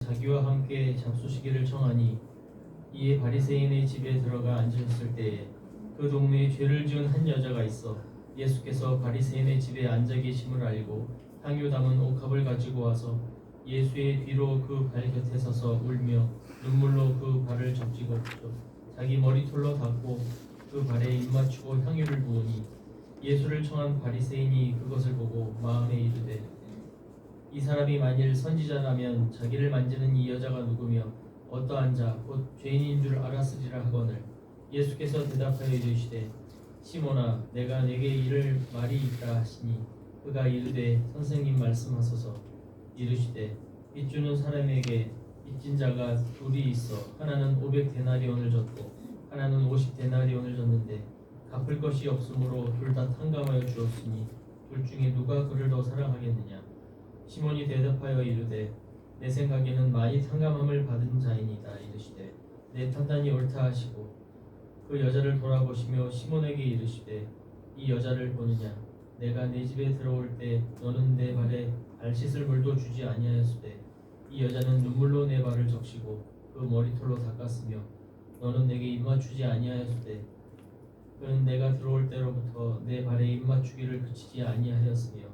자기와 함께 잡수시기를 청하니 이에 바리새인의 집에 들어가 앉으셨을 때에 그 동네에 죄를 지은 한 여자가 있어 예수께서 바리새인의 집에 앉아 계심을 알고 향유 담은 옥합을 가지고 와서 예수의 뒤로 그 발 곁에 서서 울며 눈물로 그 발을 적시고 자기 머리털로 닦고 그 발에 입 맞추고 향유를 부으니 예수를 청한 바리새인이 그것을 보고 마음에 이르되 이 사람이 만일 선지자라면 자기를 만지는 이 여자가 누구며 어떠한 자 곧 죄인인 줄 알았으리라 하거늘 예수께서 대답하여 이르시되 시몬아 내가 내게 이를 말이 있다 하시니 그가 이르되 선생님 말씀하소서. 이르시되 빚 주는 사람에게 빚진 자가 둘이 있어 하나는 500데나리온을 줬고 하나는 50데나리온을 줬는데 갚을 것이 없으므로 둘 다 탕감하여 주었으니 둘 중에 누가 그를 더 사랑하겠느냐. 시몬이 대답하여 이르되 내 생각에는 많이 탕감함을 받은 자이니이다. 이르시되 내 판단이 옳다 하시고 그 여자를 돌아보시며 시몬에게 이르시되 이 여자를 보느냐. 내가 네 집에 들어올 때 너는 내 발에 발 씻을 물도 주지 아니하였으되 이 여자는 눈물로 내 발을 적시고 그 머리털로 닦았으며 너는 내게 입맞추지 아니하였으되 그는 내가 들어올 때로부터 내 발에 입맞추기를 그치지 아니하였으며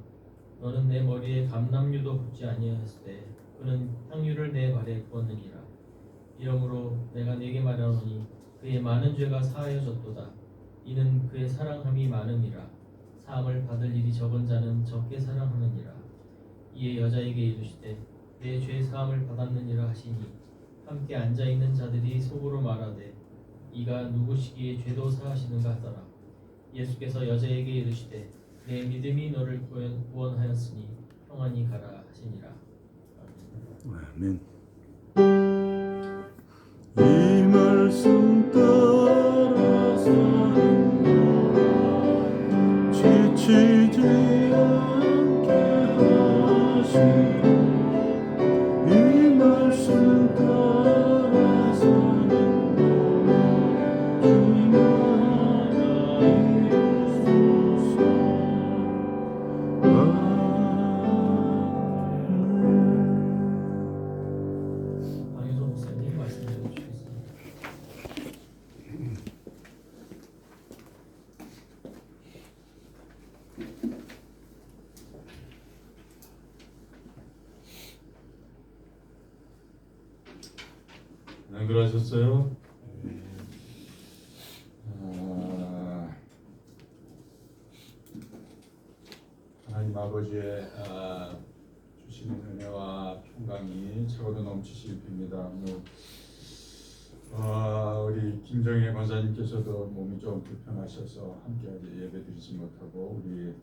너는 내 머리에 감람유도 붓지 아니하였으되 그는 향유를 내 발에 부었느니라. 이러므로 내가 네게 말하노니 그의 많은 죄가 사하여졌도다. 이는 그의 사랑함이 많음이라. 사함을 받을 일이 적은 자는 적게 사랑하느니라. 이에 여자에게 이르시되 내 죄 사함을 받았느니라 하시니 함께 앉아있는 자들이 속으로 말하되 이가 누구시기에 죄도 사하시는가 하더라. 예수께서 여자에게 이르시되 내 믿음이 너를 구원하였으니 평안히 가라 하시니라. 아멘. 이 말씀 따라서는 지치지 않게 하시고 이 말씀 따라서는 주님 나라 이루소서. 방효조 목사님 말씀해 주시겠습니다. 안 그러셨어요? 하나님 아버지의 주시는 은혜와 평강이 차고도 넘치실 빕니다. 우리 김정혜 권사님께서도 몸이 좀 불편하셔서 함께 예배드리지 못하고 우리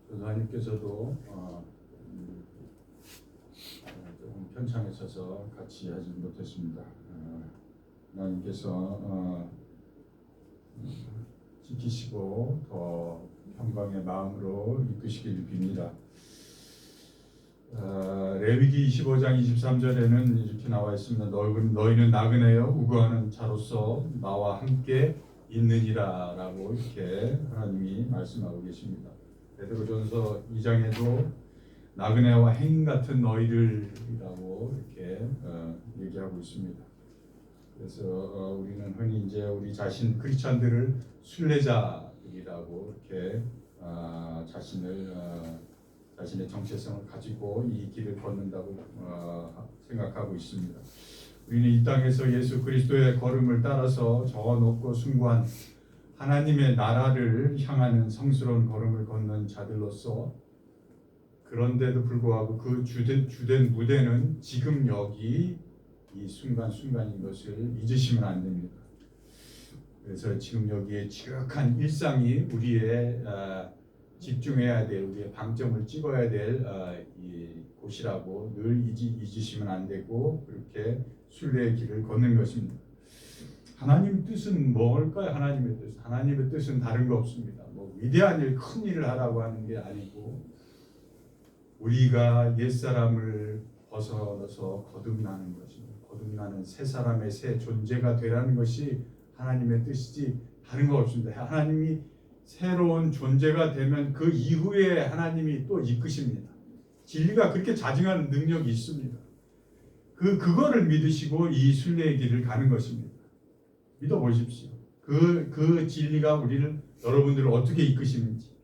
전사님께서도 조금 편찮으셔서 같이 하지 못했습니다. 하나님께서 지키시고 더 평강의 마음으로 이끄시길 빕니다. 레위기 25장 23절에는 이렇게 나와 있습니다. 너희는 나그네여 우거하는 자로서 나와 함께 있느니라 라고 이렇게 하나님이 말씀하고 계십니다. 베드로전서 2장에도 나그네와 행 같은 너희들이라고 이렇게 얘기하고 있습니다. 그래서 우리는 흔히 이제 우리 자신 크리스찬들을 순례자들이라고 이렇게 자신의 정체성을 가지고 이 길을 걷는다고 생각하고 있습니다. 우리는 이 땅에서 예수 그리스도의 걸음을 따라서 저 높고 숭고한 하나님의 나라를 향하는 성스러운 걸음을 걷는 자들로서 그런데도 불구하고 그 주된 무대는 지금 여기 이 순간순간인 것을 잊으시면 안 됩니다. 그래서 지금 여기에 지극한 일상이 우리의 집중해야 될, 우리의 방점을 찍어야 될 이 곳이라고 늘 잊으시면 안 되고 그렇게 순례의 길을 걷는 것입니다. 하나님의 뜻은 뭘까요? 하나님의 뜻은 다른 거 없습니다. 위대한 일, 큰 일을 하라고 하는 게 아니고 우리가 옛사람을 벗어서 거듭나는 것입니다. 거듭나는 새 사람의 새 존재가 되라는 것이 하나님의 뜻이지 다른 거 없습니다. 하나님이 새로운 존재가 되면 그 이후에 하나님이 또 이끄십니다. 진리가 그렇게 자증하는 능력이 있습니다. 그거를 믿으시고 이 순례의 길을 가는 것입니다. 믿어 보십시오. 그 진리가 우리를 여러분들을 어떻게 이끄시는지.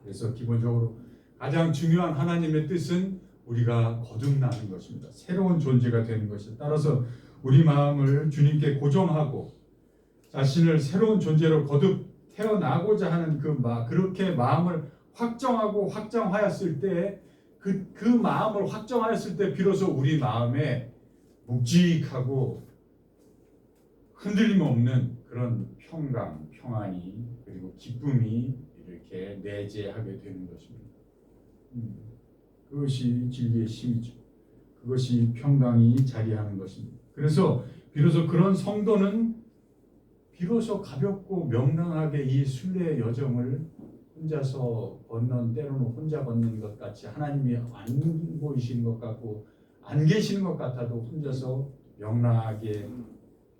그래서 기본적으로 가장 중요한 하나님의 뜻은 우리가 거듭나는 것입니다. 새로운 존재가 되는 것이. 따라서 우리 마음을 주님께 고정하고 자신을 새로운 존재로 거듭 태어나고자 하는 그렇게 마음을 확정하고 확정하였을 때 그 마음을 확정하였을 때 비로소 우리 마음에 묵직하고 흔들림 없는 그런 평강, 평안이 그리고 기쁨이 이렇게 내재하게 되는 것입니다. 그것이 진리의 힘이죠. 그것이 평강이 자리하는 것입니다. 그래서 비로소 그런 성도는 비로소 가볍고 명랑하게 이 순례의 여정을 혼자서 걷는, 때로는 혼자 걷는 것 같이 하나님이 안 보이시는 것 같고 안 계시는 것 같아도 혼자서 명랑하게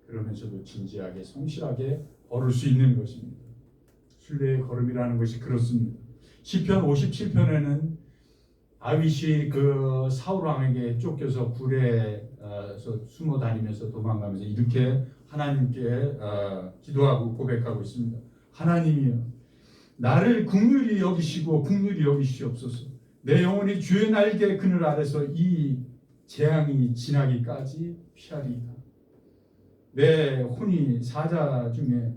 그러면서도 진지하게 성실하게 걸을 수 있는 것입니다. 순례의 걸음이라는 것이 그렇습니다. 시편 57편에는 다윗이 그 사울 왕에게 쫓겨서 굴에서 숨어 다니면서 도망가면서 이렇게 하나님께 기도하고 고백하고 있습니다. 하나님이여, 나를 긍휼히 여기시고 긍휼히 여기시옵소서. 내 영혼이 주의 날개 그늘 아래서 이 재앙이 지나기까지 피하리이다. 내 혼이 사자 중에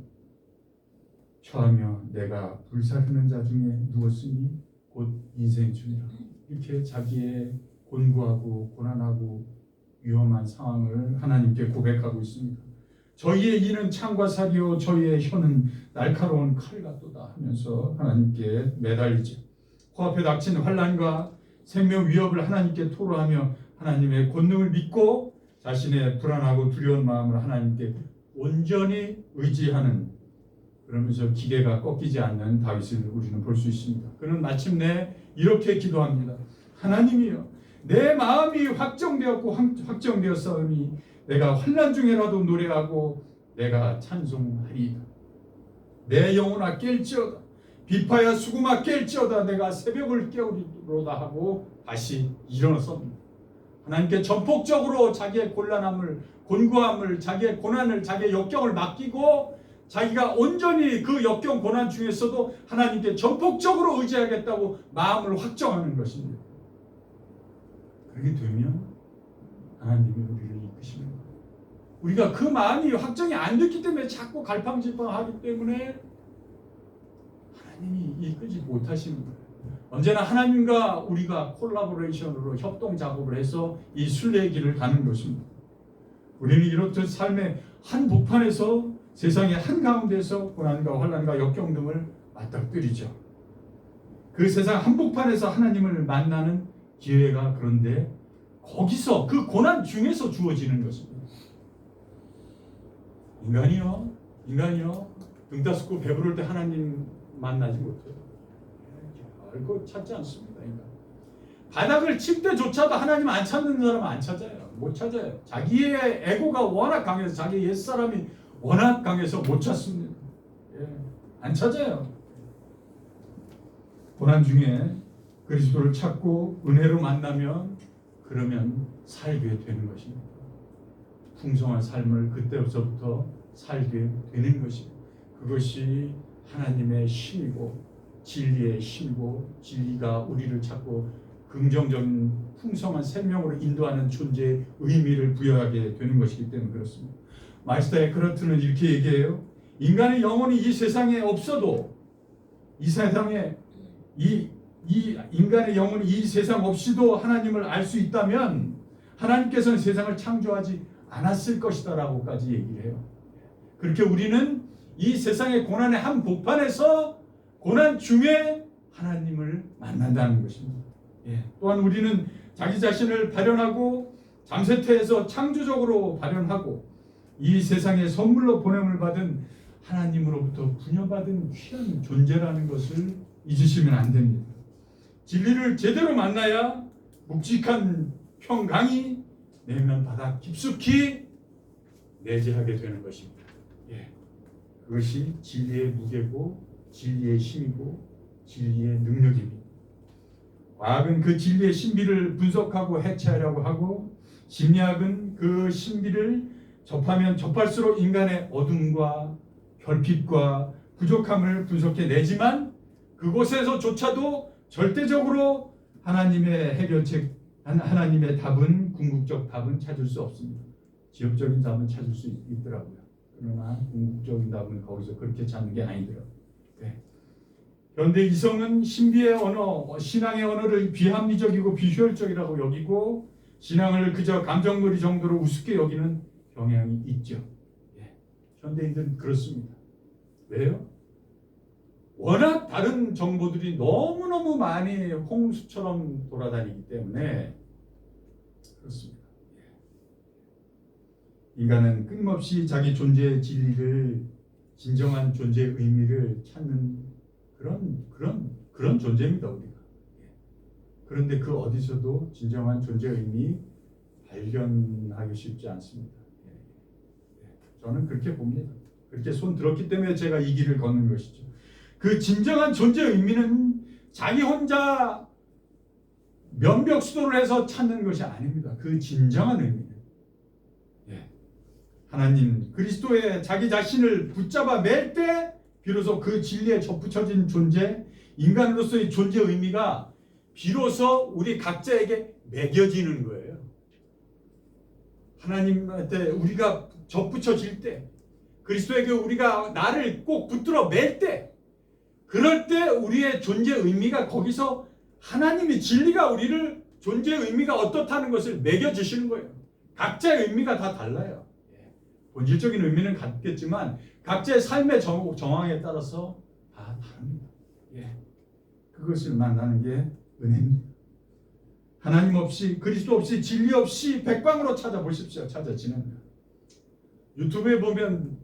처하며 내가 불사르는 자 중에 누웠으니 곧 인생 중이라. 이렇게 자기의 곤고하고 고난하고 위험한 상황을 하나님께 고백하고 있습니다. 저희의 이는 창과 살이요 저희의 혀는 날카로운 칼 같도다 하면서 하나님께 매달리죠. 코앞에 닥친 환난과 생명 위협을 하나님께 토로하며 하나님의 권능을 믿고 자신의 불안하고 두려운 마음을 하나님께 온전히 의지하는, 그러면서 기대가 꺾이지 않는 다윗을 우리는 볼 수 있습니다. 그는 마침내 이렇게 기도합니다. 하나님이여, 내 마음이 확정되었고 확정되었사오니 내가 환난 중에라도 노래하고 내가 찬송하리이다. 내 영혼아 깰지어다. 비파야 수금아 깰지어다. 내가 새벽을 깨우리로다 하고 다시 일어섰습니다. 하나님께 전폭적으로 자기의 곤란함을, 곤고함을, 자기의 고난을, 자기의 역경을 맡기고 자기가 온전히 그 역경 고난 중에서도 하나님께 전폭적으로 의지하겠다고 마음을 확정하는 것입니다. 그렇게 되면 하나님이 우리를 이끄시는 거예요. 우리가 그 마음이 확정이 안 됐기 때문에 자꾸 갈팡질팡하기 때문에 하나님이 이끄지 못하시는 거예요. 언제나 하나님과 우리가 콜라보레이션으로 협동 작업을 해서 이 순례의 길을 가는 것입니다. 우리는 이렇듯 삶의 한 복판에서 세상의 한가운데서 고난과 환난과 역경 등을 맞닥뜨리죠. 그 세상 한복판에서 하나님을 만나는 기회가 그런데 거기서 그 고난 중에서 주어지는 것입니다. 인간이요 등 따숩고 배부를 때 하나님 만나지 못해요. 그거 찾지 않습니다. 인간. 바닥을 칠 때조차도 하나님 안 찾는 사람은 안 찾아요. 못 찾아요. 자기의 에고가 워낙 강해서, 자기 옛사람이 워낙 강해서 못 찾습니다. 안 찾아요. 고난 중에 그리스도를 찾고 은혜로 만나면 그러면 살게 되는 것입니다. 풍성한 삶을 그때부터 살게 되는 것입니다. 그것이 하나님의 힘이고 진리의 힘이고 진리가 우리를 찾고 긍정적인 풍성한 생명으로 인도하는 존재의 의미를 부여하게 되는 것이기 때문에 그렇습니다. 마이스터 에크하트는 이렇게 얘기해요. 인간의 영혼이 이 세상에 없어도 이 세상에 이 인간의 영혼이 이 세상 없이도 하나님을 알 수 있다면 하나님께서는 세상을 창조하지 않았을 것이다 라고까지 얘기를 해요. 그렇게 우리는 이 세상의 고난의 한 복판에서 고난 중에 하나님을 만난다는 것입니다. 또한 우리는 자기 자신을 발현하고 잠세태에서 창조적으로 발현하고 이 세상에 선물로 보냄을 받은 하나님으로부터 부여받은 귀한 존재라는 것을 잊으시면 안 됩니다. 진리를 제대로 만나야 묵직한 평강이 내면 바닥 깊숙이 내재하게 되는 것입니다. 그것이 진리의 무게고 진리의 힘이고 진리의 능력입니다. 과학은 그 진리의 신비를 분석하고 해체하려고 하고 심리학은 그 신비를 접하면 접할수록 인간의 어둠과 결핍과 부족함을 분석해 내지만 그곳에서조차도 절대적으로 하나님의 해결책, 하나님의 답은, 궁극적 답은 찾을 수 없습니다. 지역적인 답은 찾을 수 있더라고요. 그러나 궁극적인 답은 거기서 그렇게 찾는 게 아니더라고요. 네. 그런데 이성은 신비의 언어, 신앙의 언어를 비합리적이고 비효율적이라고 여기고 신앙을 그저 감정놀이 정도로 우습게 여기는 경향이 있죠. 예. 현대인들은 그렇습니다. 왜요? 워낙 다른 정보들이 너무너무 많이 홍수처럼 돌아다니기 때문에 그렇습니다. 인간은 끊임없이 자기 존재의 진리를, 진정한 존재의 의미를 찾는 그런 존재입니다, 우리가. 그런데 그 어디서도 진정한 존재의 의미 발견하기 쉽지 않습니다. 저는 그렇게 봅니다. 그렇게 손 들었기 때문에 제가 이 길을 걷는 것이죠. 그 진정한 존재의 의미는 자기 혼자 면벽수도를 해서 찾는 것이 아닙니다. 그 진정한 의미는 하나님 그리스도의 자기 자신을 붙잡아 맬 때 비로소 그 진리에 접붙여진 존재, 인간으로서의 존재의 의미가 비로소 우리 각자에게 매겨지는 거예요. 하나님한테 우리가 접붙여질 때, 그리스도에게 우리가 나를 꼭 붙들어 맬 때, 그럴 때 우리의 존재 의미가 거기서 하나님이 진리가 우리를 존재의 의미가 어떻다는 것을 매겨주시는 거예요. 각자의 의미가 다 달라요. 본질적인 의미는 같겠지만 각자의 삶의 정황에 따라서 다 다릅니다. 그것을 만나는 게 은혜입니다. 하나님 없이, 그리스도 없이, 진리 없이 백방으로 찾아보십시오. 찾아지는 유튜브에 보면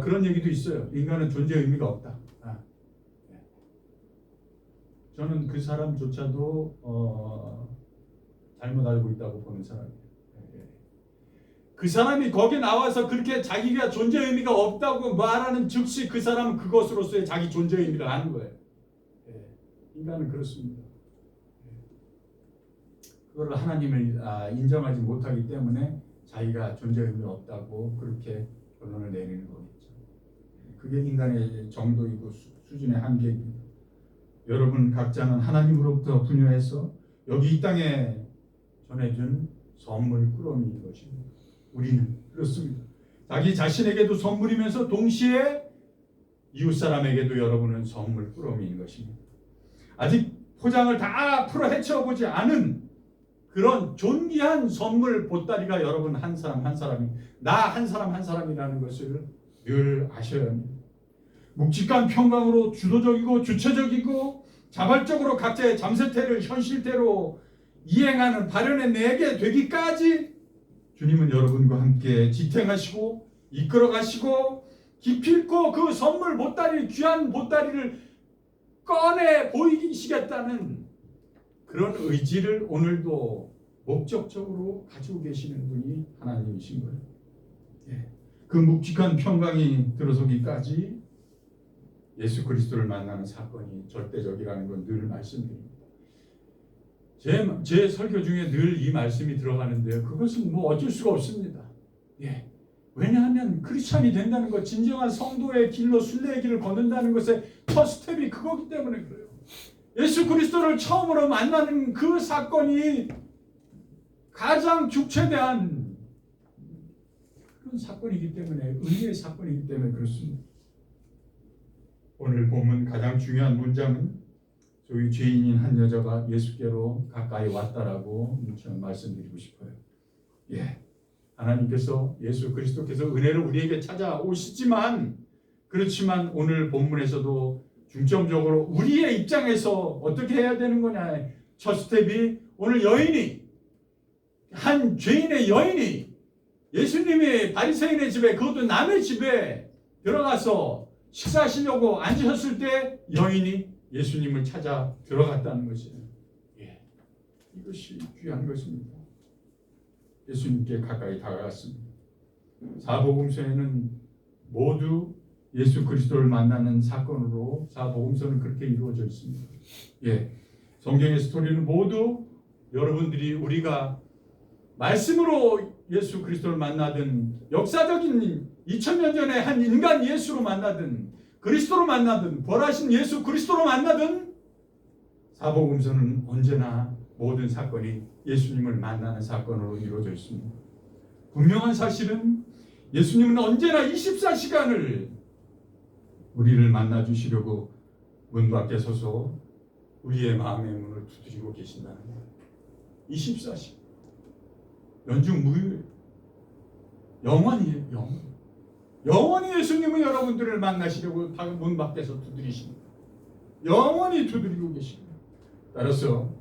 그런 얘기도 있어요. 인간은 존재의 의미가 없다. 저는 그 사람조차도 잘못 알고 있다고 보는 사람이에요. 그 사람이 거기 나와서 그렇게 자기가 존재의 의미가 없다고 말하는 즉시 그 사람은 그것으로서의 자기 존재의 의미를 아는 거예요. 인간은 그렇습니다. 그걸 하나님을 인정하지 못하기 때문에 자기가 존재의 의미가 없다고 그렇게 결론을 내리는 거겠죠. 그게 인간의 정도이고 수준의 한계입니다. 여러분 각자는 하나님으로부터 분유해서 여기 이 땅에 전해준 선물 꾸러미인 것입니다. 우리는 그렇습니다. 자기 자신에게도 선물이면서 동시에 이웃 사람에게도 여러분은 선물 꾸러미인 것입니다. 아직 포장을 다 풀어 헤쳐보지 않은 그런 존귀한 선물 보따리가 여러분 한 사람 한 사람이, 나 한 사람 한 사람이라는 것을 늘 아셔야 합니다. 묵직한 평강으로 주도적이고 주체적이고 자발적으로 각자의 잠세태를 현실대로 이행하는 발현해내게 되기까지 주님은 여러분과 함께 지탱하시고 이끌어가시고 기필코 그 선물 보따리, 귀한 보따리를 꺼내 보이시겠다는 그런 의지를 오늘도 목적적으로 가지고 계시는 분이 하나님이신 거예요. 그 묵직한 평강이 들어서기까지 예수 그리스도를 만나는 사건이 절대적이라는 건 늘 말씀드립니다. 제 설교 중에 늘 이 말씀이 들어가는데요. 그것은 뭐 어쩔 수가 없습니다. 왜냐하면 크리스찬이 된다는 것, 진정한 성도의 길로 순례의 길을 걷는다는 것의 첫 스텝이 그거기 때문에 그래요. 예수 그리스도를 처음으로 만나는 그 사건이 가장 주체대한 그런 사건이기 때문에, 의미의 사건이기 때문에 그렇습니다. 오늘 본문 가장 중요한 문장은 저희 죄인인 한 여자가 예수께로 가까이 왔다라고 저는 말씀드리고 싶어요. 하나님께서, 예수 그리스도께서 은혜를 우리에게 찾아오시지만, 그렇지만 오늘 본문에서도 중점적으로 우리의 입장에서 어떻게 해야 되는 거냐. 첫 스텝이 오늘 한 죄인의 여인이 예수님이 바리새인의 집에, 그것도 남의 집에 들어가서 식사하시려고 앉으셨을 때 여인이 예수님을 찾아 들어갔다는 것이에요. 이것이 귀한 것입니다. 예수님께 가까이 다가갔습니다. 사복음서에는 모두 예수 그리스도를 만나는 사건으로 사복음서는 그렇게 이루어져 있습니다. 성경의 스토리는 모두 여러분들이, 우리가 말씀으로 예수 그리스도를 만나든 역사적인 2000년 전에 한 인간 예수로 만나든 그리스도로 만나든 부활하신 예수 그리스도로 만나든 사복음서는 언제나 모든 사건이 예수님을 만나는 사건으로 이루어져 있습니다. 분명한 사실은 예수님은 언제나 24시간을 우리를 만나 주시려고 문 밖에 서서 우리의 마음의 문을 두드리고 계신다는 거예요. 24시간. 연중 무휴일. 영원히 예수님은 여러분들을 만나시려고 문 밖에서 두드리십니다. 영원히 두드리고 계십니다. 따라서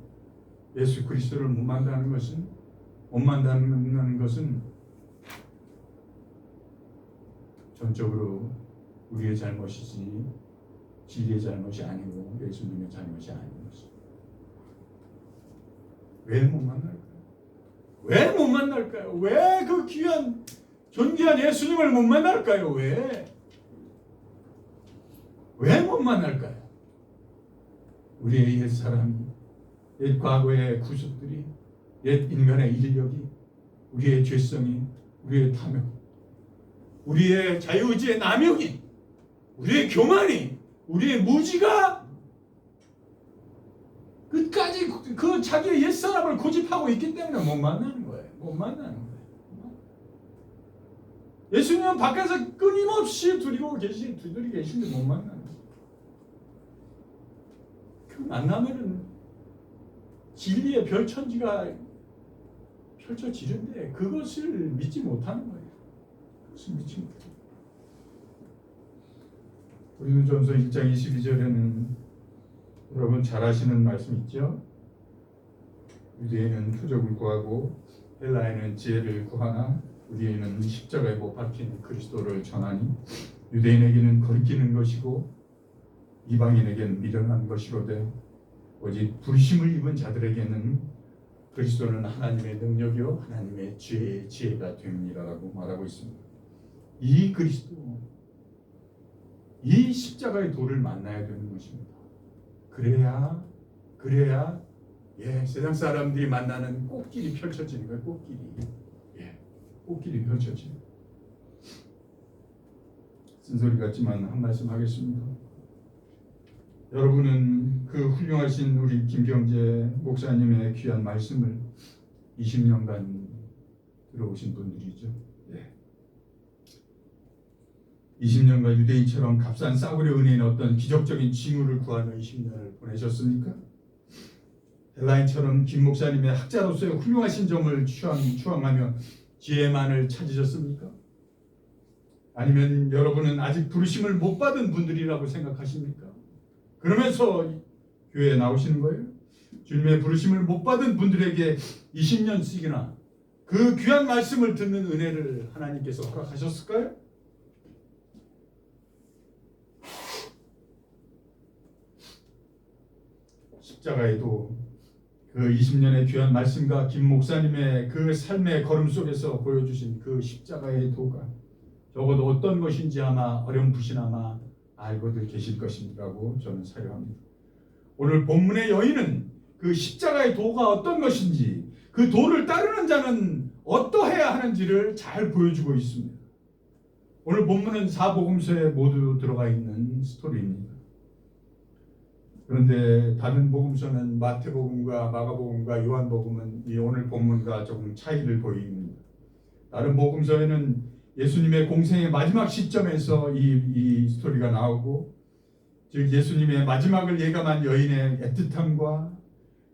예수 그리스도를 못 만나는 것은 전적으로 우리의 잘못이지 진리의 잘못이 아니고 예수님의 잘못이 아닌 것입니다. 왜 못 만날까요? 왜 못 만날까요? 왜 그 귀한 존귀한 예수님을 못 만날까요? 왜 못 만날까요? 우리의 옛 사람이, 옛 과거의 구습들이, 옛 인간의 인력이, 우리의 죄성이, 우리의 탐욕, 우리의 자유의지의 남용이, 우리의 교만이, 우리의 무지가 끝까지 그 자기의 옛사람을 고집하고 있기 때문에 못 만나는 거예요. 못 만나는 거예요. 예수님은 밖에서 끊임없이 두드리고 계신데 못 만나는 거예요. 그 만나면은 진리의 별천지가 펼쳐지는데 그것을 믿지 못하는 거예요. 그것을 믿지 못해요. 고린도전서 1장 22절에는 여러분 잘 아시는 말씀 있죠? 유대인은 표적을 구하고 헬라인은 지혜를 구하나 우리에는 십자가에 못 박힌 그리스도를 전하니 유대인에게는 거리끼는 것이고 이방인에게는 미련한 것이로되 오직 부르심을 입은 자들에게는 그리스도는 하나님의 능력이요 하나님의 지혜가 됩니다라고 말하고 있습니다. 이 그리스도, 이 십자가의 도를 만나야 되는 것입니다. 그래야 세상 사람들이 만나는 꽃길이 펼쳐지는 거예요. 꽃길이 펼쳐지는. 쓴소리 같지만 한 말씀 하겠습니다. 여러분은 그 훌륭하신 우리 김경재 목사님의 귀한 말씀을 20년간 들어오신 분들이죠. 20년간 유대인처럼 값싼 싸구려 은혜인 어떤 기적적인 징후를 구하며 20년을 보내셨습니까? 헬라인처럼 김 목사님의 학자로서의 훌륭하신 점을 추앙하며 지혜만을 찾으셨습니까? 아니면 여러분은 아직 부르심을 못 받은 분들이라고 생각하십니까? 그러면서 교회에 나오시는 거예요? 주님의 부르심을 못 받은 분들에게 20년씩이나 그 귀한 말씀을 듣는 은혜를 하나님께서 허락하셨을까요? 십자가에도 그 20년의 귀한 말씀과 김 목사님의 그 삶의 걸음 속에서 보여주신 그 십자가의 도가 적어도 어떤 것인지 아마 어렴풋이나마 알고들 계실 것이라고 저는 사료합니다. 오늘 본문의 여인은 그 십자가의 도가 어떤 것인지 그 도를 따르는 자는 어떠해야 하는지를 잘 보여주고 있습니다. 오늘 본문은 사복음서에 모두 들어가 있는 스토리입니다. 그런데 다른 복음서는 마태복음과 마가복음과 요한복음은 이 오늘 본문과 조금 차이를 보입니다. 다른 복음서에는 예수님의 공생의 마지막 시점에서 이 스토리가 나오고, 즉 예수님의 마지막을 예감한 여인의 애틋함과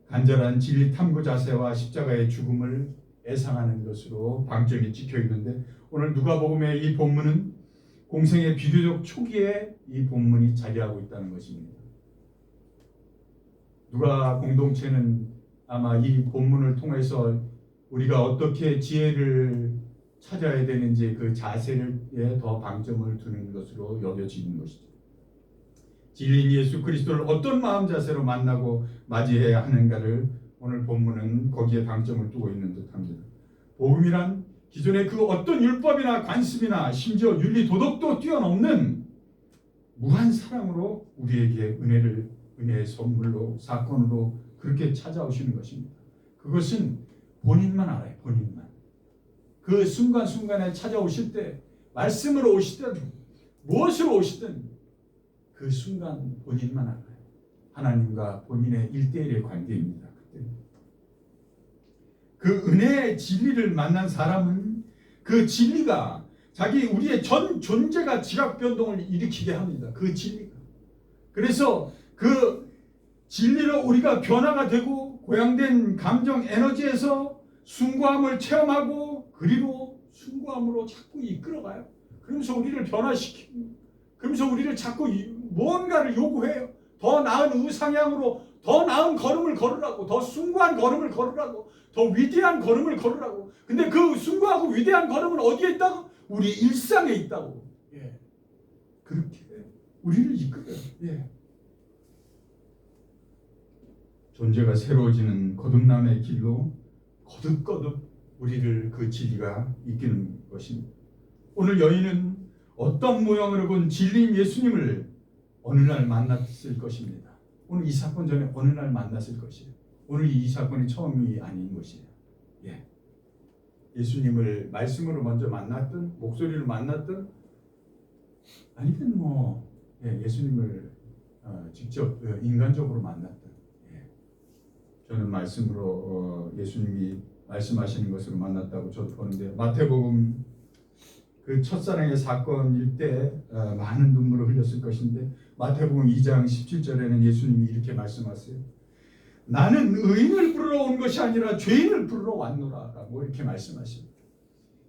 간절한 진리 탐구 자세와 십자가의 죽음을 애상하는 것으로 방점이 찍혀 있는데, 오늘 누가복음의 이 본문은 공생의 비교적 초기에 이 본문이 자리하고 있다는 것입니다. 누가 공동체는 아마 이 본문을 통해서 우리가 어떻게 지혜를 찾아야 되는지 그 자세에 더 방점을 두는 것으로 여겨지는 것이죠. 진리인 예수 그리스도를 어떤 마음 자세로 만나고 맞이해야 하는가를 오늘 본문은 거기에 방점을 두고 있는 듯합니다. 복음이란 기존의 그 어떤 율법이나 관습이나 심지어 윤리 도덕도 뛰어넘는 무한 사랑으로 우리에게 은혜의 선물로 사건으로 그렇게 찾아오시는 것입니다. 그것은 본인만 알아요. 본인만. 그 순간순간에 찾아오실 때 말씀으로 오시든 무엇으로 오시든 그 순간 본인만 알아요. 하나님과 본인의 1대1의 관계입니다. 그때. 그 은혜의 진리를 만난 사람은 그 진리가 우리의 전 존재가 지각 변동을 일으키게 합니다. 그 진리가. 그래서 그 진리로 우리가 변화가 되고 고양된 감정 에너지에서 숭고함을 체험하고 그리고 숭고함으로 자꾸 이끌어가요. 그러면서 우리를 변화시키고 그러면서 우리를 자꾸 무언가를 요구해요. 더 나은 우상향으로 더 나은 걸음을 걸으라고, 더 숭고한 걸음을 걸으라고, 더 위대한 걸음을 걸으라고. 근데 그 숭고하고 위대한 걸음은 어디에 있다고? 우리 일상에 있다고. 예. 그렇게 우리를 이끌어요. 예. 존재가 새로워지는 거듭남의 길로 거듭거듭 우리를 그 진리가 이끄는 것입니다. 오늘 여인은 어떤 모양으로 본 진리인 예수님을 어느 날 만났을 것입니다. 오늘 이 사건 전에 어느 날 만났을 것이에요. 오늘 이 사건이 처음이 아닌 것이에요. 예. 예수님을 말씀으로 먼저 만났든 목소리로 만났든 아니면 예수님을 직접 인간적으로 만났든 저는 말씀으로 예수님이 말씀하시는 것으로 만났다고 저도 보는데 마태복음 그 첫사랑의 사건일 때 많은 눈물을 흘렸을 것인데 마태복음 2장 17절에는 예수님이 이렇게 말씀하세요. 나는 의인을 부르러 온 것이 아니라 죄인을 부르러 왔노라 라고 이렇게 말씀하십니다.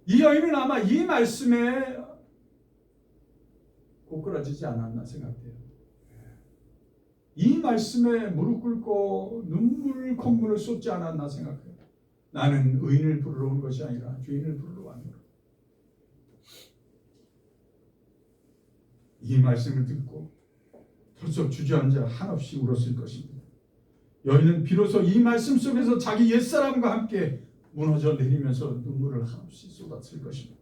이 여인은 아마 이 말씀에 고꾸라지지 않았나 생각돼요. 이 말씀에 무릎 꿇고 눈물 콧물을 쏟지 않았나 생각해요. 나는 의인을 부르러 온 것이 아니라 죄인을 부르러 왔노라. 이 말씀을 듣고 털썩 주저앉아 한없이 울었을 것입니다. 여인은 비로소 이 말씀 속에서 자기 옛사람과 함께 무너져 내리면서 눈물을 한없이 쏟았을 것입니다.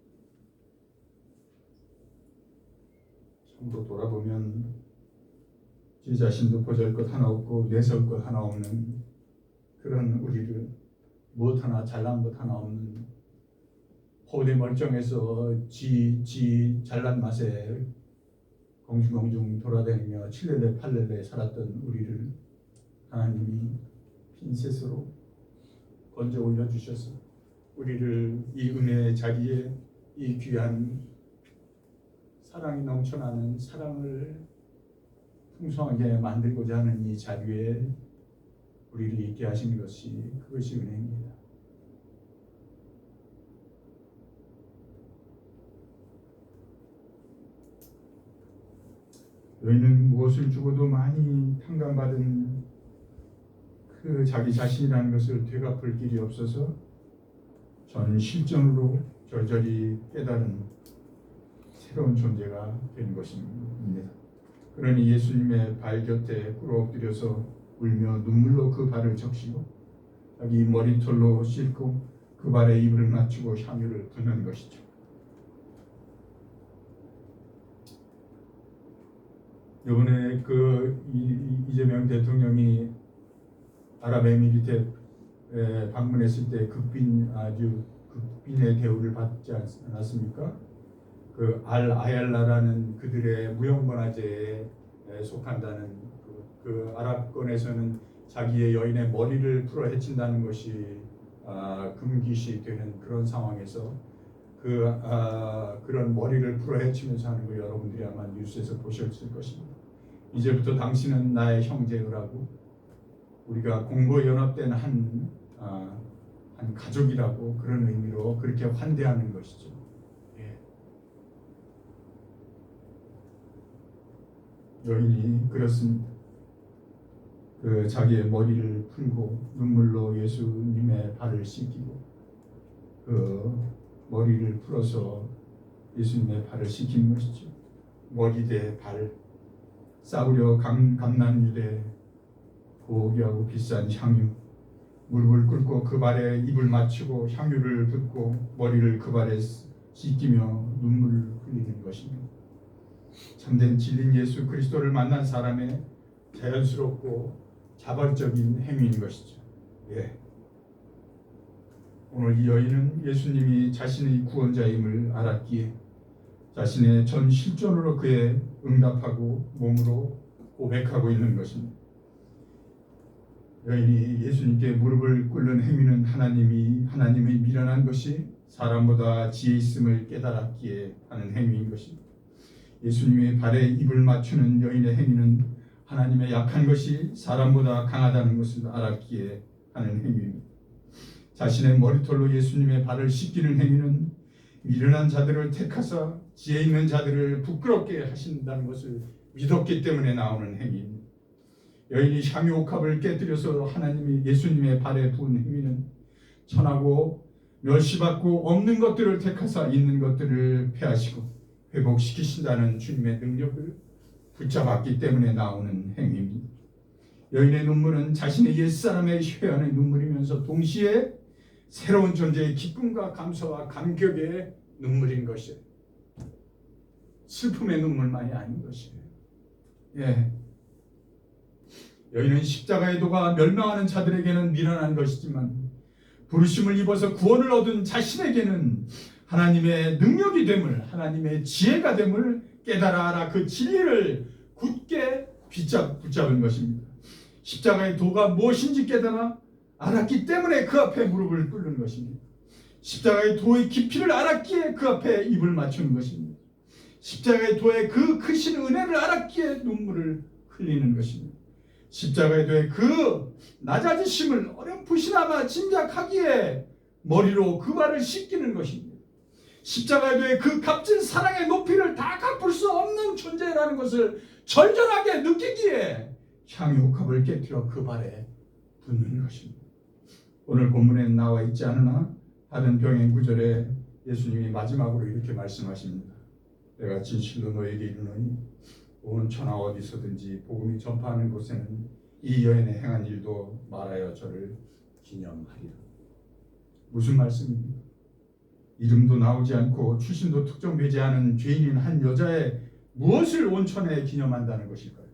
참으로 돌아보면 제 자신도 보잘 것 하나 없고 내세울 것 하나 없는 그런 우리를 무엇 하나 잘난 것 하나 없는 호대 멀쩡해서 지 잘난 맛에 공중공중 돌아다니며 칠레레 팔레레 살았던 우리를 하나님이 핀셋으로 건져 올려주셔서 우리를 이 은혜의 자리에 이 귀한 사랑이 넘쳐나는 사랑을 풍성하게 만들고자 하는 이 자리에 우리를 있게 하신 그것이 은혜입니다. 너희는 무엇을 주고도 많이 탕감받은 그 자기 자신이라는 것을 되갚을 길이 없어서 전 실전으로 절절히 깨달은 새로운 존재가 된 것입니다. 그러니 예수님의 발 곁에 꿇어 엎드려서 울며 눈물로 그 발을 적시고 자기 머리털로 씻고 그 발에 이불을 맞추고 향유를 붓는 것이죠. 이번에 이재명 대통령이 아랍에미리트에 방문했을 때 아주 극빈의 대우를 받지 않았습니까? 그 아얄라라는 그들의 무형문화재에 속한다는 그 아랍권에서는 자기의 여인의 머리를 풀어 헤친다는 것이 금기시 되는 그런 상황에서 그런 머리를 풀어 헤치면서 하는 거 여러분들이 아마 뉴스에서 보셨을 것입니다. 이제부터 당신은 나의 형제라고 우리가 공고연합된 한 가족이라고 그런 의미로 그렇게 환대하는 것이죠. 예. 여인이 그렇습니다. 자기의 머리를 풀고 눈물로 예수님의 발을 씻기고 머리를 풀어서 예수님의 발을 씻긴 것이죠. 머리 대 발, 싸구려 감난유대 고귀하고 비싼 향유, 무릎을 꿇고 그 발에 입을 맞추고 향유를 붓고 머리를 그 발에 씻기며 눈물을 흘리는 것입니다. 참된 진리인 예수 그리스도를 만난 사람의 자연스럽고 자발적인 행위인 것이죠. 예. 오늘 이 여인은 예수님이 자신의 구원자임을 알았기에 자신의 전 실존으로 그에 응답하고 몸으로 고백하고 있는 것입니다. 여인이 예수님께 무릎을 꿇는 행위는 하나님의 미련한 것이 사람보다 지혜 있음을 깨달았기에 하는 행위인 것입니다. 예수님의 발에 입을 맞추는 여인의 행위는 하나님의 약한 것이 사람보다 강하다는 것을 알았기에 하는 행위입니다. 자신의 머리털로 예수님의 발을 씻기는 행위는 미련한 자들을 택하사 지혜 있는 자들을 부끄럽게 하신다는 것을 믿었기 때문에 나오는 행위입니다. 여인이 향유옥합을 깨뜨려서 예수님의 발에 부은 행위는 천하고 멸시받고 없는 것들을 택하사 있는 것들을 폐하시고 회복시키신다는 주님의 능력을 붙잡았기 때문에 나오는 행위입니다. 여인의 눈물은 자신의 옛사람의 회한의 눈물이면서 동시에 새로운 존재의 기쁨과 감사와 감격의 눈물인 것이에요. 슬픔의 눈물만이 아닌 것이에요. 여인은 십자가의 도가 멸망하는 자들에게는 미련한 것이지만 부르심을 입어서 구원을 얻은 자신에게는 하나님의 능력이 됨을, 하나님의 지혜가 됨을 깨달아 알아 그 진리를 굳게 붙잡은 것입니다. 십자가의 도가 무엇인지 깨달아 알았기 때문에 그 앞에 무릎을 꿇는 것입니다. 십자가의 도의 깊이를 알았기에 그 앞에 입을 맞추는 것입니다. 십자가의 도의 그 크신 은혜를 알았기에 눈물을 흘리는 것입니다. 십자가의 도의 그 낮아지심을 어렴풋이나마 짐작하기에 머리로 그 발을 씻기는 것입니다. 십자가의 도의 그 값진 사랑의 높이를 다 갚을 수 없는 존재라는 것을 절절하게 느끼기에 향유옥합을 깨뜨려 그 발에 붓는 것입니다. 오늘 본문에 나와 있지 않으나 다른 병행 구절에 예수님이 마지막으로 이렇게 말씀하십니다. 내가 진실로 너에게 이르노니 온 천하 어디서든지 복음이 전파하는 곳에는 이 여인의 행한 일도 말하여 저를 기념하리라. 무슨 말씀입니까? 이름도 나오지 않고 출신도 특정되지 않은 죄인인 한 여자의 무엇을 온천에 기념한다는 것일까요?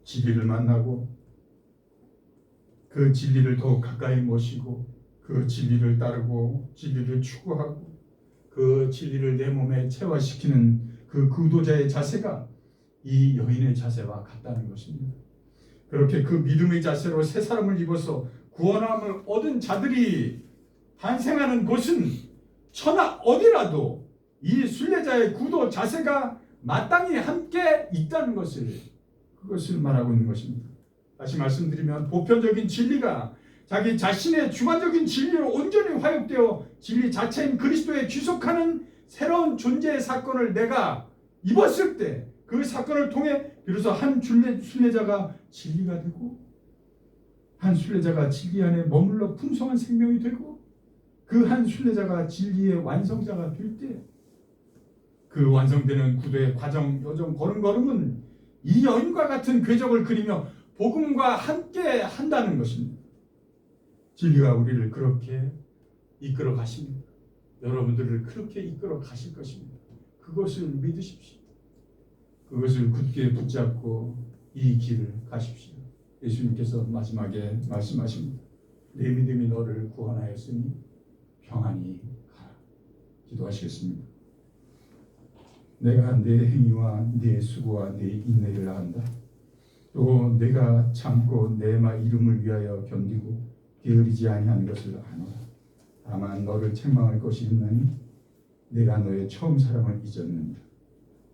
진리를 만나고 그 진리를 더욱 가까이 모시고 그 진리를 따르고 진리를 추구하고 그 진리를 내 몸에 체화시키는 그 구도자의 자세가 이 여인의 자세와 같다는 것입니다. 그렇게 그 믿음의 자세로 새 사람을 입어서 구원함을 얻은 자들이 탄생하는 곳은 천하 어디라도 이 순례자의 구도 자세가 마땅히 함께 있다는 그것을 말하고 있는 것입니다. 다시 말씀드리면 보편적인 진리가 자기 자신의 주관적인 진리로 온전히 화육되어 진리 자체인 그리스도에 귀속하는 새로운 존재의 사건을 내가 입었을 때 그 사건을 통해 비로소 한 순례자가 진리가 되고 한 순례자가 진리 안에 머물러 풍성한 생명이 되고 그 한 순례자가 진리의 완성자가 될 때 그 완성되는 구도의 과정, 여정, 걸음걸음은 이 여인과 같은 궤적을 그리며 복음과 함께 한다는 것입니다. 진리가 우리를 그렇게 이끌어 가십니다. 여러분들을 그렇게 이끌어 가실 것입니다. 그것을 믿으십시오. 그것을 굳게 붙잡고 이 길을 가십시오. 예수님께서 마지막에 말씀하십니다. 내 믿음이 너를 구원하였으니 평안히 가라. 기도하시겠습니다. 내가 내 행위와 내 수고와 내 인내를 안다. 또 내가 참고 내 이름을 위하여 견디고 게으르지 아니하는 것을 아노라. 다만 너를 책망할 것이 있나니 내가 너의 처음 사랑을 잊었느니라.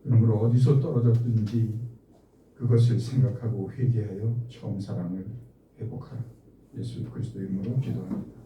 그러므로 어디서 떨어졌든지 그것을 생각하고 회개하여 처음 사랑을 회복하라. 예수 그리스도의 이름으로 기도합니다.